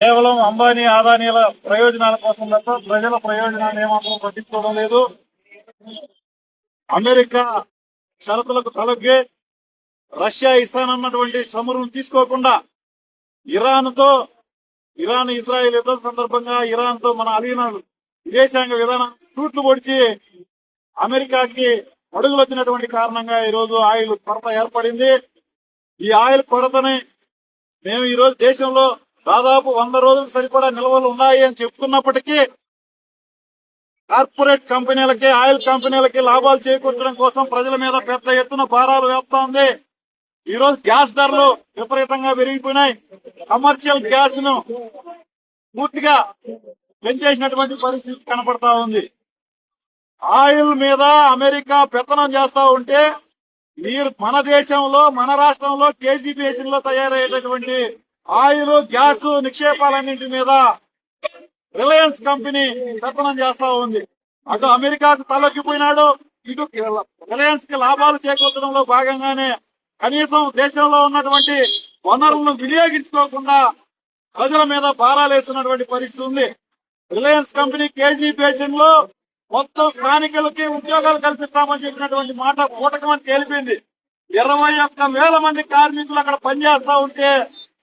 కేవలం అంబానీ ఆదానీల ప్రయోజనాల కోసం తప్ప ప్రజల ప్రయోజనాలు ఏమాత్రం పట్టించుకోవడం లేదు. అమెరికా షరతులకు తలొగ్గి రష్యా ఇస్తానన్నటువంటి చమురును తీసుకోకుండా ఇరాన్ ఇజ్రాయెల్ యుద్ధం సందర్భంగా ఇరాన్ తో మన అలీన విదేశాంగ విధానం తూట్లు పొడిచి అమెరికాకి అడుగులు వచ్చినటువంటి కారణంగా ఈరోజు ఆయిల్ కొరత ఏర్పడింది. ఈ ఆయిల్ కొరతని మేము ఈరోజు దేశంలో దాదాపు 100 రోజులు సరిపడా నిల్వలు ఉన్నాయి అని చెప్తున్నప్పటికీ కార్పొరేట్ కంపెనీలకి ఆయిల్ కంపెనీలకి లాభాలు చేకూర్చడం కోసం ప్రజల మీద పెద్ద ఎత్తున భారాలు వేస్తా ఉంది. ఈరోజు గ్యాస్ ధరలు విపరీతంగా పెరిగిపోయినాయి. కమర్షియల్ గ్యాస్ ను పూర్తిగా పెంచేసినటువంటి పరిస్థితి కనపడతా ఉంది. ఆయిల్ మీద అమెరికా పెత్తనం చేస్తా ఉంటే మీరు మన దేశంలో మన రాష్ట్రంలో కేజీ బేసిన్ లో తయారయ్యేటటువంటి ఆయిల్ గ్యాస్ నిక్షేపాలన్నింటి మీద రిలయన్స్ కంపెనీ పెత్తనం చేస్తా ఉంది. అటు అమెరికాకు తలొక్కిపోయినాడు, ఇటు రిలయన్స్ కి లాభాలు చేకూర్చడంలో భాగంగానే కనీసం దేశంలో ఉన్నటువంటి వనరులను వినియోగించుకోకుండా ప్రజల మీద భారాలు వేస్తున్నటువంటి పరిస్థితి ఉంది. రిలయన్స్ కంపెనీ కేజీ బేసిన్ లో మొత్తం స్థానికులకి ఉద్యోగాలు కల్పిస్తామని చెప్పినటువంటి మాట పూటకమని తేలిపోయింది. 21,000 మంది కార్మికులు అక్కడ పనిచేస్తా ఉంటే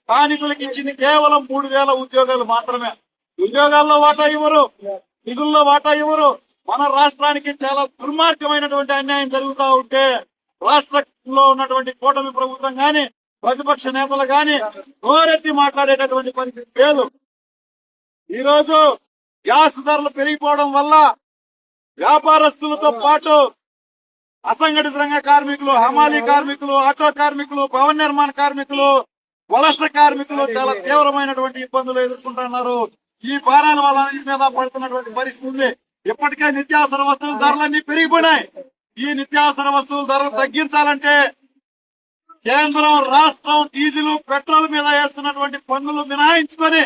స్థానికులకి ఇచ్చింది కేవలం 3,000 ఉద్యోగాలు మాత్రమే. ఉద్యోగాల్లో వాటా ఇవ్వరు, నిధుల్లో వాటా ఇవ్వరు. మన రాష్ట్రానికి చాలా దుర్మార్గమైనటువంటి అన్యాయం జరుగుతూ ఉంటే రాష్ట్రంలో ఉన్నటువంటి కూటమి ప్రభుత్వం గాని ప్రతిపక్ష నేతలు గాని నోరెత్తి మాట్లాడేటటువంటి పరిస్థితి లేదు. ఈరోజు గ్యాస్ ధరలు పెరిగిపోవడం వల్ల వ్యాపారస్తులతో పాటు అసంఘటిత రంగ కార్మికులు, హమాలీ కార్మికులు, ఆటో కార్మికులు, భవన నిర్మాణ కార్మికులు, వలస కార్మికులు చాలా తీవ్రమైనటువంటి ఇబ్బందులు ఎదుర్కొంటున్నారు. ఈ భారాల వల్ల మీద పడుతున్నటువంటి పరిస్థితి ఉంది. ఇప్పటికే నిత్యావసర వస్తువుల ధరలన్నీ పెరిగిపోయినాయి. ఈ నిత్యావసర వస్తువుల ధరలు తగ్గించాలంటే కేంద్రం రాష్ట్రం డీజిల్ పెట్రోల్ మీద వేస్తున్నటువంటి పన్నులు మినహాయించుకొని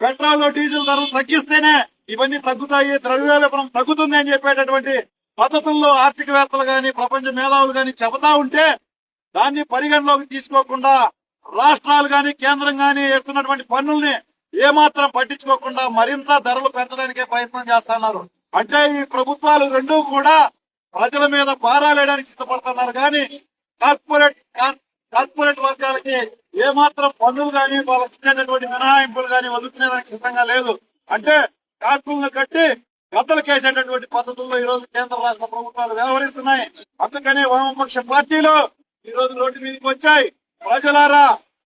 పెట్రోల్ డీజిల్ ధరలు తగ్గిస్తేనే ఇవన్నీ తగ్గుతాయి, ద్రవ్యోల్బణం తగ్గుతుంది అని చెప్పేటటువంటి పద్ధతుల్లో ఆర్థికవేత్తలు గాని ప్రపంచ మేధావులు గాని చెబుతా ఉంటే దాన్ని పరిగణలోకి తీసుకోకుండా రాష్ట్రాలు గాని కేంద్రం గాని వేస్తున్నటువంటి పన్నుల్ని ఏమాత్రం పట్టించుకోకుండా మరింత ధరలు పెంచడానికే ప్రయత్నం చేస్తున్నారు. అంటే ఈ ప్రభుత్వాలు రెండూ కూడా ప్రజల మీద భారాలేయడానికి సిద్ధపడుతున్నారు కానీ కార్పొరేట్ వర్గాలకి ఏమాత్రం పన్నులు గాని వాళ్ళకి ఇచ్చేటటువంటి మినహాయింపులు గాని వదులుకునేదానికి సిద్ధంగా లేదు. అంటే కాకులను కట్టి గద్దలకేసేటటువంటి పద్ధతుల్లో ఈ రోజు కేంద్ర రాష్ట్ర ప్రభుత్వాలు వ్యవహరిస్తున్నాయి. అందుకనే వామపక్ష పార్టీలు ఈ రోజు రోడ్డు మీదకి వచ్చాయి. ప్రజలారా,